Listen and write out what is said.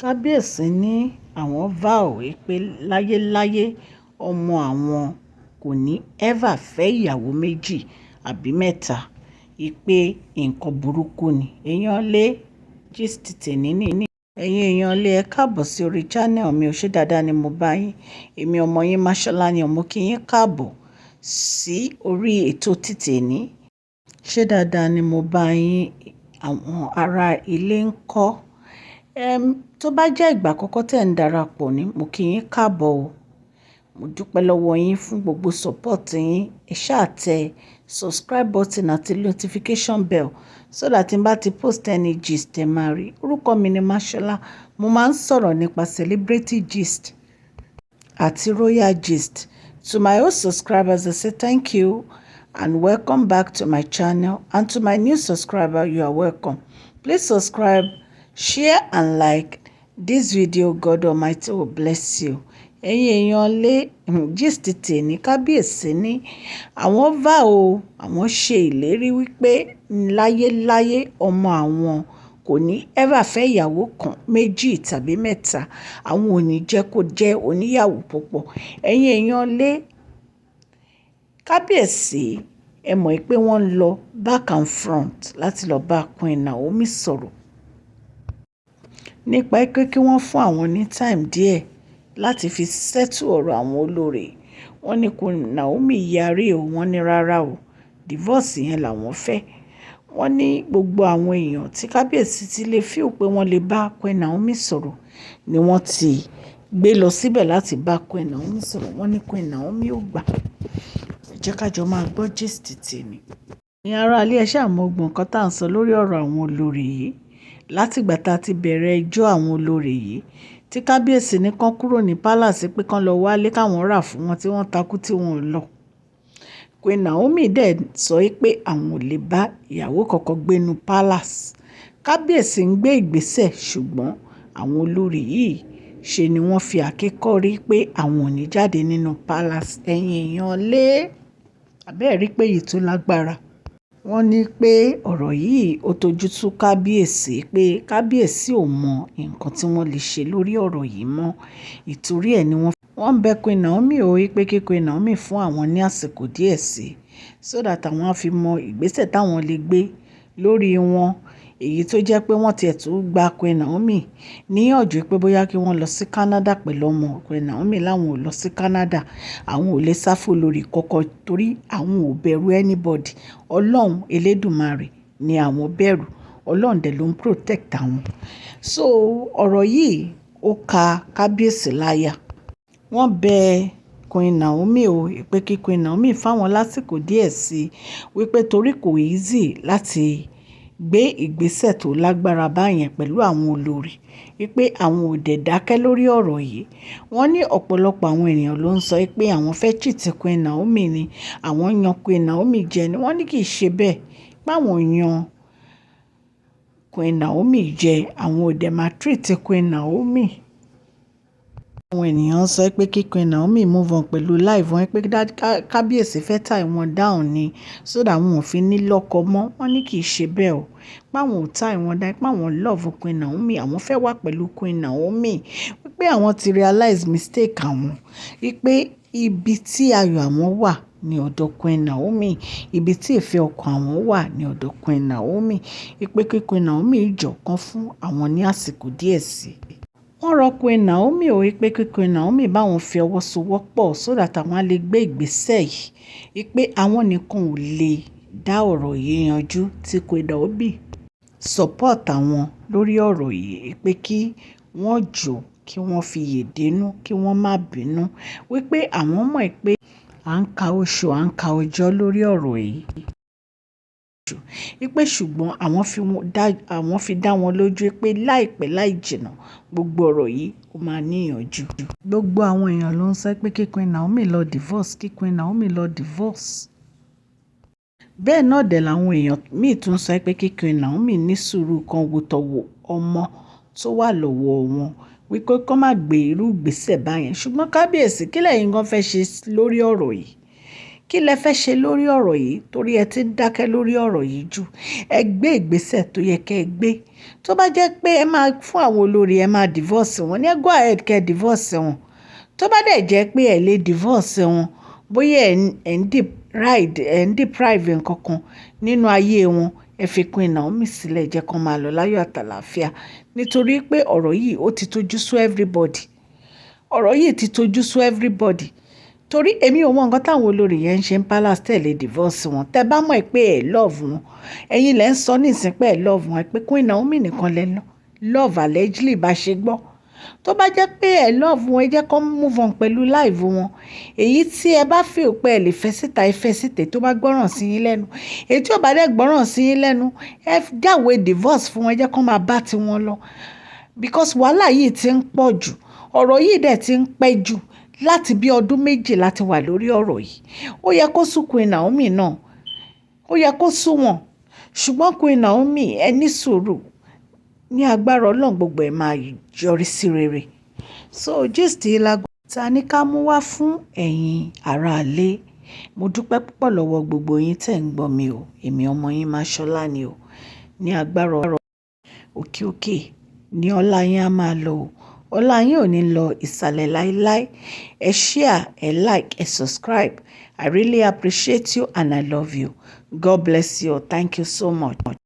Kabiyesi ní àwọn vow pé láyéláyé ọmọ àwọn kò ní ever fẹ́ ìyàwó méjì àbí mẹ́ta, pé nǹkan burúkú ni. Èèyàn lé gist tèmi ní. Ẹ̀yin èèyàn lé ẹ káàbọ̀ sí orí channel mi ò ṣe dáadáa ni mo bá yín. Èmi ọmọ yín Mashola ni mo kí yín káàbọ̀ sí orí ètò títèmi. Ṣé dáadáa ni mo bá yín, àwọn ará ilé ń kọ́? Tó bá jẹ́ ìgbà àkọ́kọ́ tẹ̀ ń darapọ̀ ni mo kí yín káàbọ̀ o. Mo dúpẹ́ lọ́wọ́ yín fún gbogbo support yín. Ẹ ṣáà tẹ subscribe button àti notification bell so that tí n bá ti post any gist ẹ máa rí. Orúkọ mi ni Mashola. Mo máa ń sọ̀rọ̀ nípa celebrity gist àti royal gist. To my old subscribers, I say thank you and welcome back to my channel. And to my new subscriber, you are welcome. Please subscribe, share and like this video. God Almighty will bless you. Ẹ̀yin èèyàn lé gist tèmi. Kabiyesi ní àwọn vow àwọn ṣe ìlérí wípé láyéláyé ọmọ àwọn kò ní ever fẹ́ ìyàwó kan méjì tàbí mẹ́ta. Àwọn ò ní jẹ́ kó jẹ́ oníyàwó púpọ̀. Ẹ̀yin èèyàn lé Kabiyesi, ẹ mọ̀ pé wọ́n lọ back and front láti lọ bá Queen Naomi sọ̀rọ̀ nípa pé kí wọ́n fún àwọn ní time díẹ̀ láti fi settle ọ̀rọ̀ àwọn olórí. Wọ́n ní Queen Naomi yarí o, wọ́n ní rárá o, divorce yẹn làwọn fẹ́. Wọ́n ní gbogbo àwọn èèyàn tí Kabiyesi ti lè feel pé wọ́n lè bá Queen Naomi sọ̀rọ̀ ni wọ́n ti gbé lọ síbẹ̀ láti bá Queen Naomi sọ̀rọ̀. Wọ́n ní Queen Naomi ò gbà. Ẹ jẹ́ ká jọ máa gbọ́ gist tèmi. Ní ará ilé ẹ ṣáà mọ gbọ̀n nǹkan tá à ń sọ lórí ọ̀rọ̀ àwọn olórí yìí. Látìgbà tá a ti bẹ̀rẹ̀ ijó àwọn olórí yìí tí Kabiyesi ní kán kúrò ní palace pé kán lọ wálé káwọn rà fún wọn tí wọ́n takú tí wọ́n lọ. Queen Naomi dẹ̀ sọ pé àwọn ò lè bá ìyàwó kankan gbénu palace. Kabiyesi ń gbé ìgbésẹ̀ ṣùgbọ́n àwọn olórí yìí ṣe ni wọ́n fi àkékọ́rí pé àwọn ò ní jáde nínú palace. Ẹ̀yin èèyàn lé àbẹ́ẹ̀ rí pé èyí tó lágbára. Wọ́n ní pé ọ̀rọ̀ yìí ó tojú tú Kabiyesi pé Kabiyesi ò mọ nǹkan tí wọ́n lè ṣe lórí ọ̀rọ̀ yìí mọ́. Ìtorí ẹ̀ ni wọ́n bẹ Queen Naomi o pé kí Queen Naomi fún àwọn ní àsìkò díẹ̀ sí so that àwọn á fi mọ ìgbésẹ̀ táwọn lè gbé lórí wọn. Èyí tó jẹ́ pé wọ́n tiẹ̀ tún gba Queen Naomi níyànjú pé bóyá kí wọ́n lọ sí Canada pẹ̀lú ọmọ. Queen Naomi láwọn ò lọ sí Canada. Àwọn ò lè sáfù lórí kọ́kọ́ torí àwọn ò bẹ̀rù anybody. Ọlọ́run Elédùmarè ni àwọn bẹ̀rù. Ọlọ́run dẹ̀ ló ń protect àwọn. So ọ̀rọ̀ yìí ó ka Kabiyesi láyà. Wọ́n bẹ Queen Naomi o pé kí Queen Naomi fáwọn lásìkò díẹ̀ sí wípé torí kò easy láti gbé ìgbésẹ̀ tó lágbára báyẹn pẹ̀lú àwọn olórí, wípé àwọn ò dẹ̀ dákẹ́ lórí ọ̀rọ̀ yìí. Wọ́n ní ọ̀pọ̀lọpọ̀ àwọn ènìyàn ló ń sọ pé àwọn fẹ́ cheat Queen Naomi ni, àwọn yan Queen Naomi jẹ ni. Wọ́n ní kì í ṣe bẹ́ẹ̀, pé àwọn yan Queen Naomi jẹ, àwọn ò dẹ̀ máa treat Queen Naomi. Àwọn ènìyàn sọ pé kí Queen Naomi move on pẹ̀lú life wọn, pé Kabiyesi fẹ́ tie wọn down ni so that wọn ò fi ní lọ́kọ mọ́. Wọ́n ní kì í ṣe bẹ́ẹ̀ o, pé àwọn ò tie wọn down, pé àwọn love Queen Naomi, àwọn fẹ́ wà pẹ̀lú Queen Naomi, wípé àwọn ti realize mistake àwọn, wípé ibi tí ayọ̀ àwọn wà ní ọ̀dọ̀ Queen Naomi, ibi tí ìfẹ́ ọkàn àwọn wà ní ọ̀dọ̀ Queen Naomi, wípé kí Queen Naomi jọ̀ọ́ kan fún àwọn ní àsìkò díẹ̀ sí. Wọ́n rọ Queen Naomi o wípé kí Queen Naomi bá wọn fi ọwọ́ sowọ́pọ̀ so that àwọn á lè gbé ìgbésẹ̀ yìí, wípé àwọn nìkan ò lè dá ọ̀rọ̀ yìí yanjú tí Queen Naomi support àwọn lórí ọ̀rọ̀ yìí, pé kí wọ́n jọ̀ọ́ kí wọ́n fi yèdénú, kí wọ́n má bínú, wípé àwọn mọ̀ pé à ń ka oṣù à ń ka ọjọ́ lórí ọ̀rọ̀ yìí. Wípé ṣùgbọ́n àwọn fi dá wọn lójú pé láìpẹ́ láì jìnnà gbogbo ọ̀rọ̀ yìí ó máa níyànjú. Gbogbo àwọn èèyàn ló ń sọ pé kí Queen Naomi lọ divorce, kí Queen Naomi lọ divorce. Bẹ́ẹ̀ náà dẹ̀ làwọn èèyàn míì tún sọ pé kí Queen Naomi ní sùúrù kan wò tọ̀wọ̀ ọmọ tó wà lọ́wọ́ wọn, wípé kó má gbé irú ìgbésẹ̀ báyẹn. Ṣùgbọ́n Kabiyesi kí lẹ̀yin gan fẹ́ ṣe lórí ọ̀rọ̀ yìí? kí lẹ fẹ́ ṣe lórí ọ̀rọ̀ yìí torí ẹ ti ń dákẹ́ lórí ọ̀rọ̀ yìí jù. Ẹ gbé ìgbésẹ̀ tó yẹ kẹ́ ẹ gbé. Tó bá jẹ́ pé ẹ máa fún àwọn olórí ẹ máa divorce wọn ní ẹ go ahead kẹ́ ẹ divorce wọn. Tó bá dẹ̀ jẹ́ pé ẹ lè divorce wọn bóyá ẹ̀ ń deprive nǹkan kan nínú ayé wọn, ẹ fi Queen Naomi sílẹ̀ jẹ́ kán máa lọ láyọ̀ àtàlàáfíà nítorí pé ọ̀rọ̀ yìí ó ti tojú sú everybody. Ọ̀rọ̀ yìí ti tojú sú everybody. Torí èmi ò mọ nǹkan táwọn olórí yẹn ń ṣe ń palace tẹ̀lé divorce wọn. Tẹ́ bá mọ̀ pé ẹ̀ love wọn, ẹ̀yin lẹ́ ń sọ nísìn pé ẹ̀ love wọn, pé Queen Naomi nìkan lẹ́ love allegedly bá ṣe gbọ́. Tó bá jẹ́ pé ẹ̀ love wọn, ẹ jẹ́ kó move on pẹ̀lú life wọn. Èyí tí ẹ bá feel pé ẹ lè fẹ́ síta, ẹ fẹ́ síta tó bá gbọ́ràn sí yín lẹ́nu. Èyí tí ò bá dẹ̀ gbọ́ràn sí yín lẹ́nu, ẹ jáwé divorce fún wọn, ẹ jẹ́ kó máa bá tiwọn lọ. Because wàhálà yìí ti ń pọ̀ jù. Ọ̀rọ̀ yìí dẹ̀ ti ń pẹ́ jù láti bí ọdún méjì láti wà lórí ọ̀rọ̀ yìí. Ó yẹ kó sú Queen Naomi náà. Ó yẹ kó sú wọn. Ṣùgbọ́n Queen Naomi ẹ ní sùúrù. Ní agbára Ọlọ́run gbogbo ẹ̀ máa yọrí sí rere. So gist yìí la gbọ́. Ta ní ká mú wá fún ẹ̀yin aráalé. Mo dúpẹ́ púpọ̀ lọ́wọ́ gbogbo yín tẹ̀ ń gbọ́ mi o. Èmi ọmọ yín Máṣọ́lá ni o. Ní agbára Ọlọ́run òkè òkè ní ọlá yín á máa lọ o. Ọlá yín ò ní lọ ìsàlẹ̀ láíláí. Ẹ share, ẹ like, ẹ subscribe. I really appreciate you and I love you. God bless you. Thank you so much.